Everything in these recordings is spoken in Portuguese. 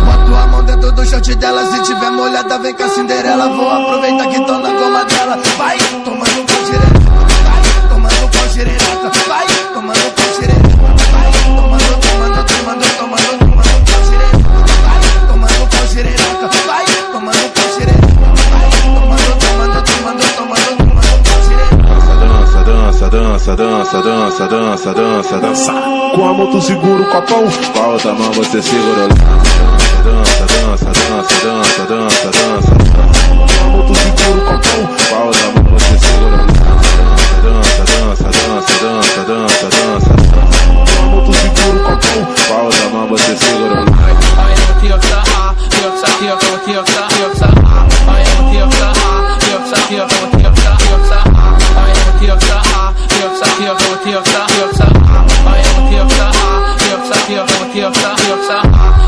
Boto a mão dentro do short dela, se tiver molhada vem com a Cinderela. Vou aproveitar que tô na goma dela. Vai tomando pau xerereca, vai tomando pau xerereca, vai tomando pau xerereca, vai tomando pau xerereca, vai tomando pau xerereca, vai tomando pau xerereca, vai tomando pau xerereca. Dança. Com a mão tu segura o copão, com a outra mão você segura o dança. Com a mão tu segura o copão, com a outra mão você segura o dança. Com a mão tu segura o copão, com a outra mão você segura o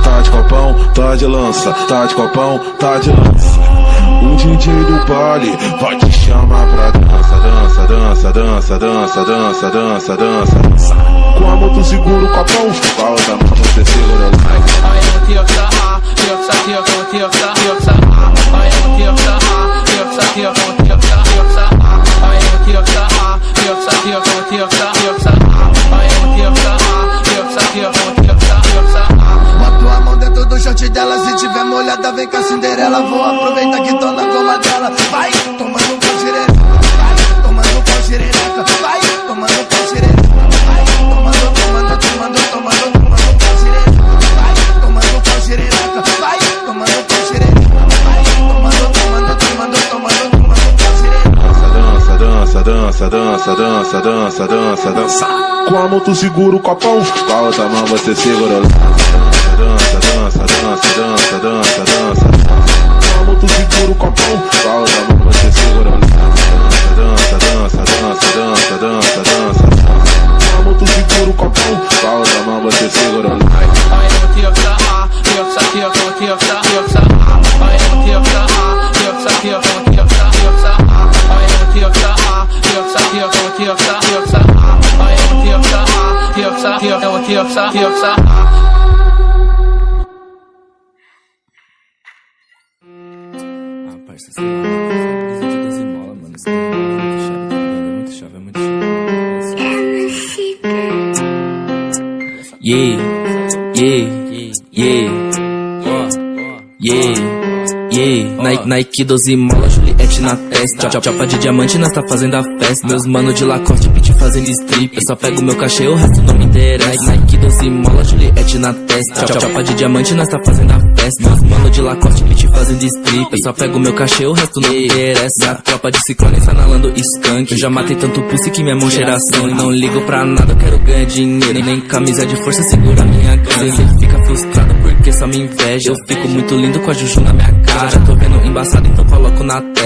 Tá de copão, tá de lança, tá de copão, tá de lança. O DJ do baile vai te chamar pra dança. Com a mão tu segura o copão, com a outra mão você segura o Boto a mão dentro do short dela, se tiver molhada vem com a Cinderela. Vou aproveitar que tô na goma dela. Vai tomando pau xerereca, vai tomando pau xerereca, vai tomando pau xerereca, vai tomando pau xerereca, vai tomando pau xerereca, vai tomando pau xerereca, vai tomando pau xerereca. Dança. Com a mão tu segura o copão, com a outra mão você segura o dança. Com a mão tu segura o copão, com a outra mão você segura o dança. Com a mão tu segura o copão, com a outra mão você segura o Parça, sei lá, brisa de desenrola, mano. Esse cara é muito chave, é muito chave. Nike 12 mola, Juliette na testa. Chapa de diamante, nós tá fazendo a festa. Meus mano de Lacoste, pitch fazendo strip. Eu só pego meu cachê, o resto não me interessa. Nike 12 mola, Juliette na testa. Chapa de diamante, nós tá fazendo a festa. Meus mano de Lacoste, pitch fazendo strip. Eu só pego meu cachê, o resto não me interessa. A tropa de ciclone sanalando skunk. Eu já matei tanto pussy que minha mão cheira sangue. Não ligo pra nada, eu quero ganhar dinheiro. Nem camisa de força segura minha grana. Você fica frustrado porque só me inveja. Eu fico muito lindo com a juju na minha cara. Já tô vendo embaçado, então coloco na testa.